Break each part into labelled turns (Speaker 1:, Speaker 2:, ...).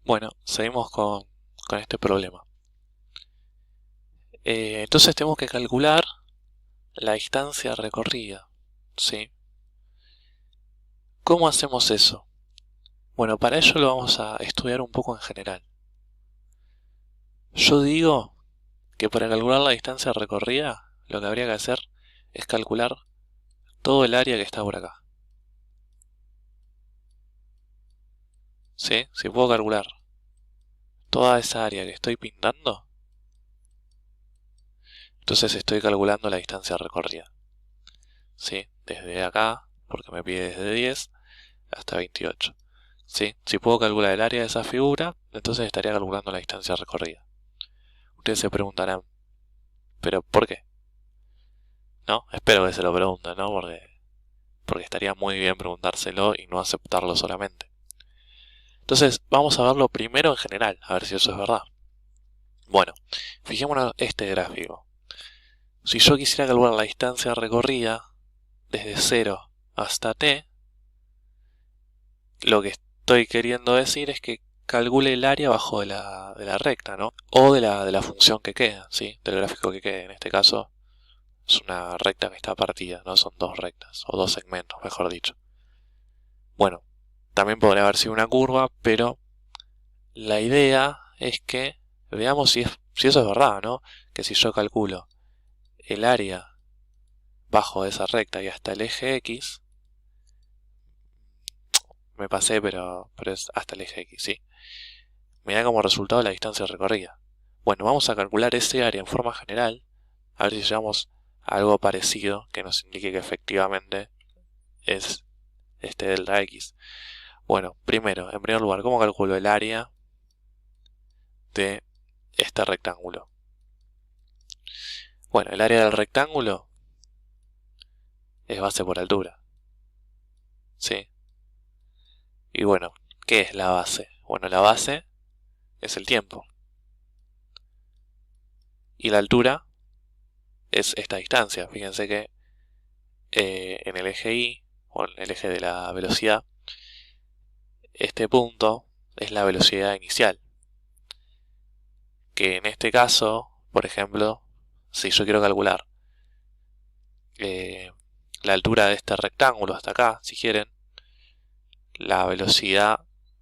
Speaker 1: Bueno, seguimos con este problema. Entonces tenemos que calcular la distancia recorrida, ¿sí? ¿Cómo hacemos eso? Bueno, para ello lo vamos a estudiar un poco en general. Yo digo que para calcular la distancia recorrida, lo que habría que hacer es calcular todo el área que está por acá. ¿Sí? Si puedo calcular toda esa área que estoy pintando, entonces estoy calculando la distancia recorrida. ¿Sí? Desde acá, porque me pide desde 10 hasta 28. ¿Sí? Si puedo calcular el área de esa figura, entonces estaría calculando la distancia recorrida. Ustedes se preguntarán, ¿pero por qué? ¿No? Espero que se lo pregunten, ¿no? Porque estaría muy bien preguntárselo y no aceptarlo solamente. Entonces, vamos a verlo primero en general, a ver si eso es verdad. Bueno, fijémonos este gráfico. Si yo quisiera calcular la distancia recorrida desde 0 hasta t, lo que estoy queriendo decir es que calcule el área abajo de la recta, ¿no? O de la función que queda, ¿sí? Del gráfico que quede. En este caso es una recta que está partida, ¿no? Son dos rectas, o dos segmentos, mejor dicho. Bueno, también podría haber sido una curva, pero la idea es que veamos si eso es verdad, ¿no? Que si yo calculo el área bajo de esa recta y hasta el eje X, me pasé, pero es hasta el eje X, ¿sí? Me da como resultado la distancia recorrida. Bueno, vamos a calcular ese área en forma general, a ver si llegamos a algo parecido que nos indique que efectivamente es este delta X. Bueno, primero, en primer lugar, ¿cómo calculo el área de este rectángulo? Bueno, el área del rectángulo es base por altura, ¿sí? Y bueno, ¿qué es la base? Bueno, la base es el tiempo. Y la altura es esta distancia. Fíjense que en el eje Y, o en el eje de la velocidad, este punto es la velocidad inicial. Que en este caso, por ejemplo, si yo quiero calcular la altura de este rectángulo hasta acá, si quieren, la velocidad,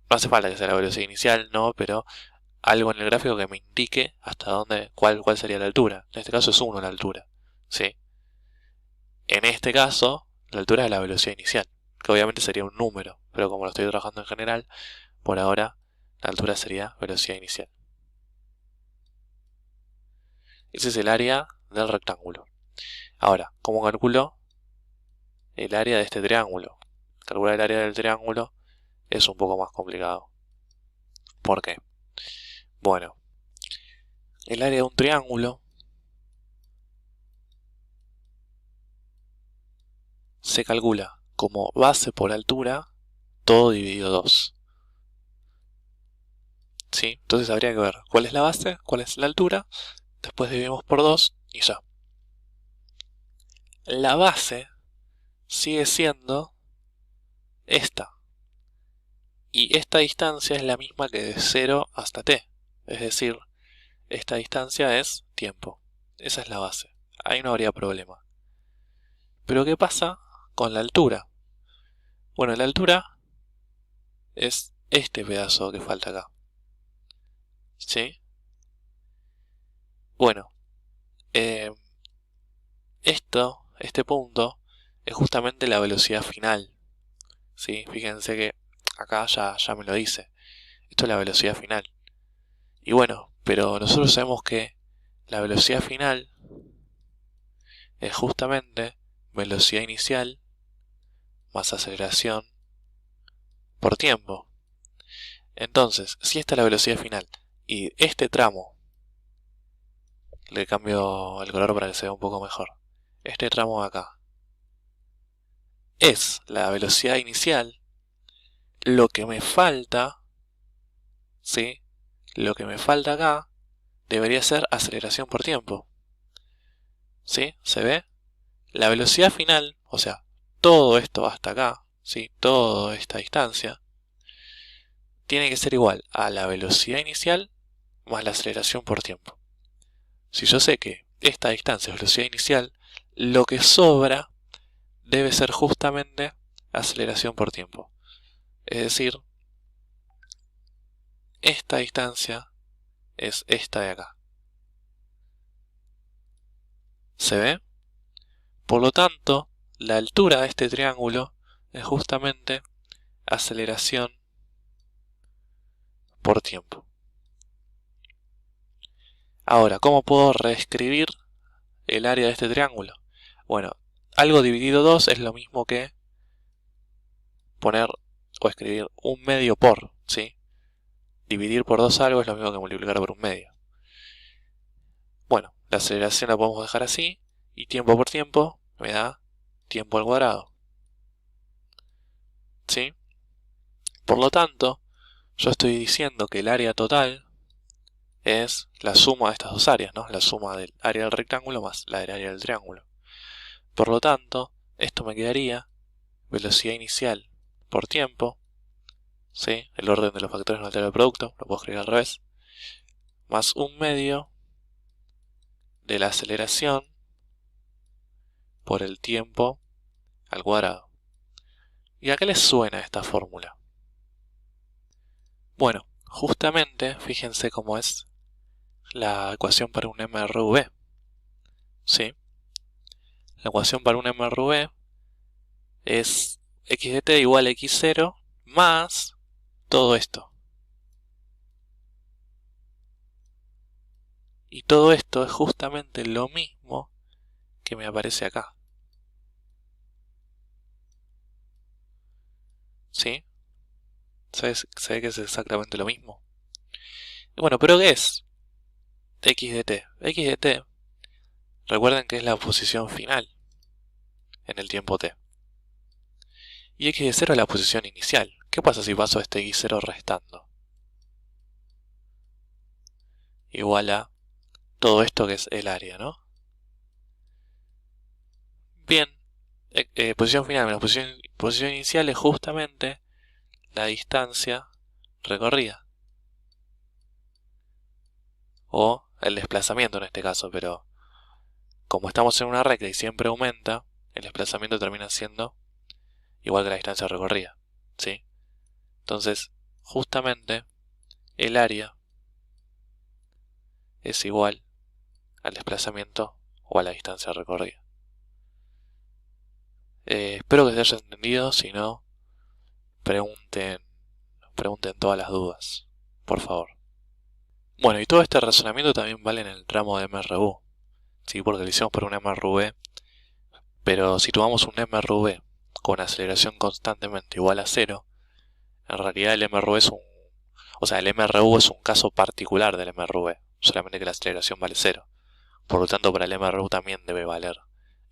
Speaker 1: no hace falta que sea la velocidad inicial, no, pero algo en el gráfico que me indique hasta dónde, cuál sería la altura. En este caso es 1 la altura, ¿sí? En este caso, la altura es la velocidad inicial, que obviamente sería un número, pero como lo estoy trabajando en general, por ahora la altura sería velocidad inicial. Ese es el área del rectángulo. Ahora, ¿cómo calculo el área de este triángulo? Calcular el área del triángulo es un poco más complicado. ¿Por qué? Bueno, el área de un triángulo se calcula como base por altura, todo dividido 2. ¿Sí? Entonces habría que ver cuál es la base, cuál es la altura, después dividimos por 2 y ya. La base sigue siendo esta. Y esta distancia es la misma que de 0 hasta t. Es decir, esta distancia es tiempo. Esa es la base. Ahí no habría problema. Pero ¿qué pasa con la altura? Bueno, la altura es este pedazo que falta acá. ¿Sí? Bueno, eh, este punto, es justamente la velocidad final. ¿Sí? Fíjense que acá ya me lo dice. Esto es la velocidad final. Y bueno, pero nosotros sabemos que la velocidad final es justamente velocidad inicial más aceleración por tiempo. Entonces, si esta es la velocidad final y este tramo, le cambio el color para que se vea un poco mejor, este tramo de acá es la velocidad inicial, lo que me falta, ¿sí? Lo que me falta acá debería ser aceleración por tiempo. ¿Sí? ¿Se ve? La velocidad final, o sea, todo esto hasta acá, ¿sí? Toda esta distancia, tiene que ser igual a la velocidad inicial más la aceleración por tiempo. Si yo sé que esta distancia es velocidad inicial, lo que sobra debe ser justamente aceleración por tiempo. Es decir, esta distancia es esta de acá. ¿Se ve? Por lo tanto, la altura de este triángulo es justamente aceleración por tiempo. Ahora, ¿cómo puedo reescribir el área de este triángulo? Bueno, algo dividido 2 es lo mismo que poner o escribir un medio por, ¿sí? Dividir por 2 algo es lo mismo que multiplicar por un medio. Bueno, la aceleración la podemos dejar así, y tiempo por tiempo me da tiempo al cuadrado. ¿Sí? Por lo tanto, yo estoy diciendo que el área total es la suma de estas dos áreas, ¿no? La suma del área del rectángulo más la del área del triángulo. Por lo tanto, esto me quedaría velocidad inicial por tiempo, ¿sí? El orden de los factores no altera el producto, lo puedo escribir al revés, más un medio de la aceleración por el tiempo al cuadrado. ¿Y a qué les suena esta fórmula? Bueno, justamente, fíjense cómo es la ecuación para un MRV. ¿Sí? La ecuación para un MRV es x de t igual a x0 más todo esto. Y todo esto es justamente lo mismo que me aparece acá. ¿Sí? ¿Se ve que es exactamente lo mismo? Y bueno, ¿pero qué es x de t? X de t, recuerden que es la posición final en el tiempo t. Y x de 0 es la posición inicial. ¿Qué pasa si paso este x0 restando? Igual a todo esto que es el área, ¿no? Bien, posición final menos posición inicial es justamente la distancia recorrida. O el desplazamiento en este caso, pero como estamos en una recta y siempre aumenta, el desplazamiento termina siendo igual que la distancia recorrida, ¿sí? Entonces, justamente, el área es igual al desplazamiento o a la distancia recorrida. Espero que se haya entendido, si no, pregunten todas las dudas, por favor. Bueno, y todo este razonamiento también vale en el tramo de MRU, ¿sí? Porque lo hicimos por un MRV, pero si tomamos un MRV con aceleración constantemente igual a 0, en realidad el MRU es el MRU es un caso particular del MRV, solamente que la aceleración vale 0. Por lo tanto, para el MRU también debe valer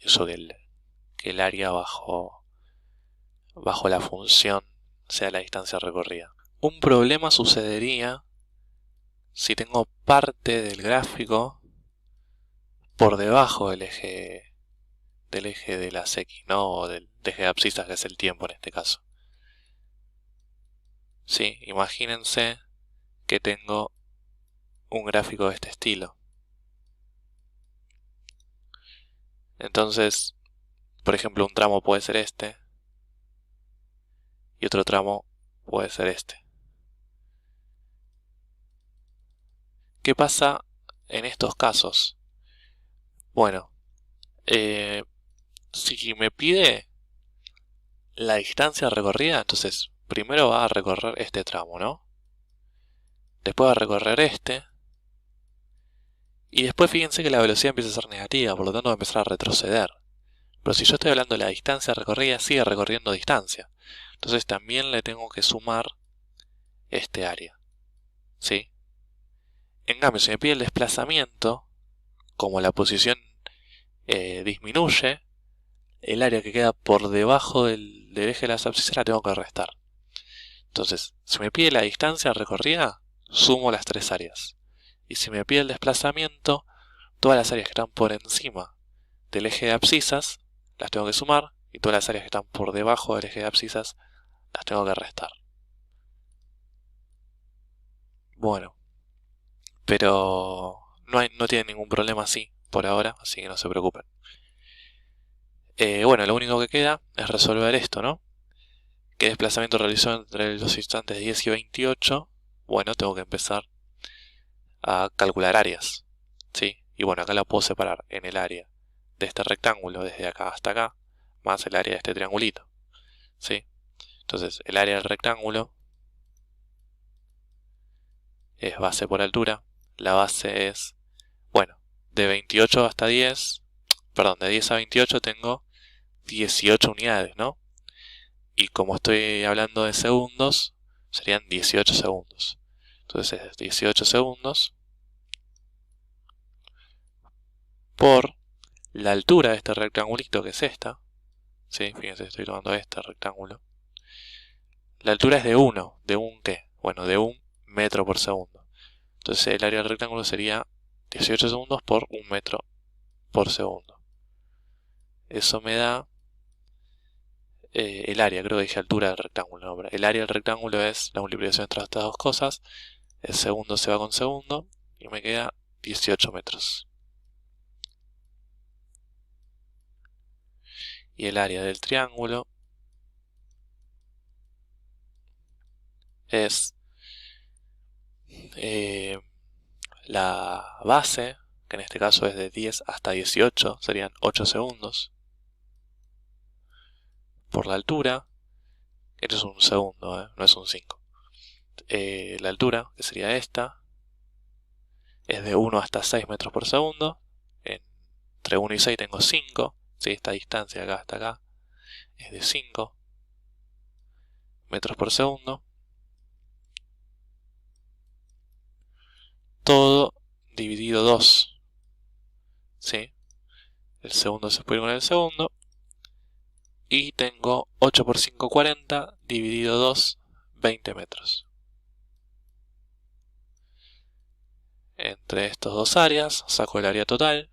Speaker 1: eso que el área bajo la función sea la distancia recorrida. Un problema sucedería si tengo parte del gráfico por debajo del eje de las X, ¿no? O del eje de abscisas, que es el tiempo en este caso. Sí, imagínense que tengo un gráfico de este estilo. Entonces, por ejemplo, un tramo puede ser este y otro tramo puede ser este. ¿Qué pasa en estos casos? Bueno, si me pide la distancia recorrida, entonces primero va a recorrer este tramo, ¿no? Después va a recorrer este. Y después fíjense que la velocidad empieza a ser negativa, por lo tanto va a empezar a retroceder. Pero si yo estoy hablando de la distancia recorrida, sigue recorriendo distancia. Entonces también le tengo que sumar este área. ¿Sí? En cambio, si me pide el desplazamiento, como la posición disminuye, el área que queda por debajo del eje de las abscisas la tengo que restar. Entonces, si me pide la distancia recorrida, sumo las tres áreas. Y si me pide el desplazamiento, todas las áreas que están por encima del eje de abscisas las tengo que sumar, y todas las áreas que están por debajo del eje de abscisas las tengo que restar. Bueno, pero no tiene ningún problema así por ahora, así que no se preocupen. Bueno, lo único que queda es resolver esto, ¿no? ¿Qué desplazamiento realizó entre los instantes 10 y 28? Bueno, tengo que empezar a calcular áreas, ¿sí? Y bueno, acá la puedo separar en el área de este rectángulo, desde acá hasta acá, más el área de este triangulito, ¿sí? Entonces, el área del rectángulo es base por altura. La base es, bueno, de 28 hasta 10, perdón, de 10 a 28 tengo 18 unidades, ¿no? Y como estoy hablando de segundos, serían 18 segundos. Entonces es 18 segundos por la altura de este rectangulito, que es esta. ¿Sí? Fíjense, estoy tomando este rectángulo. La altura es de 1. ¿De un qué? Bueno, de 1 metro por segundo. Entonces el área del rectángulo sería 18 segundos por 1 metro por segundo. Eso me da el área, creo que dije altura del rectángulo. No, el área del rectángulo es la multiplicación entre estas dos cosas. El segundo se va con segundo y me queda 18 metros. Y el área del triángulo es la base, que en este caso es de 10 hasta 18, serían 8 segundos, por la altura, esto es un segundo, no es un 5. La altura, que sería esta, es de 1 hasta 6 metros por segundo. Entre 1 y 6 tengo 5, ¿sí? Esta distancia acá hasta acá es de 5 metros por segundo. Todo dividido 2, ¿sí? El segundo se puede ir con el segundo. Y tengo 8 por 5, 40, dividido 2, 20 metros. Entre estas dos áreas saco el área total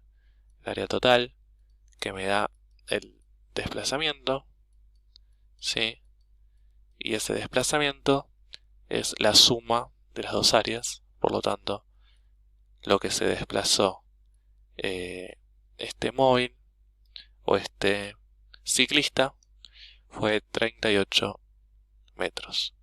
Speaker 1: que me da el desplazamiento, ¿sí? Y ese desplazamiento es la suma de las dos áreas, por lo tanto, lo que se desplazó este móvil o este ciclista fue 38 metros.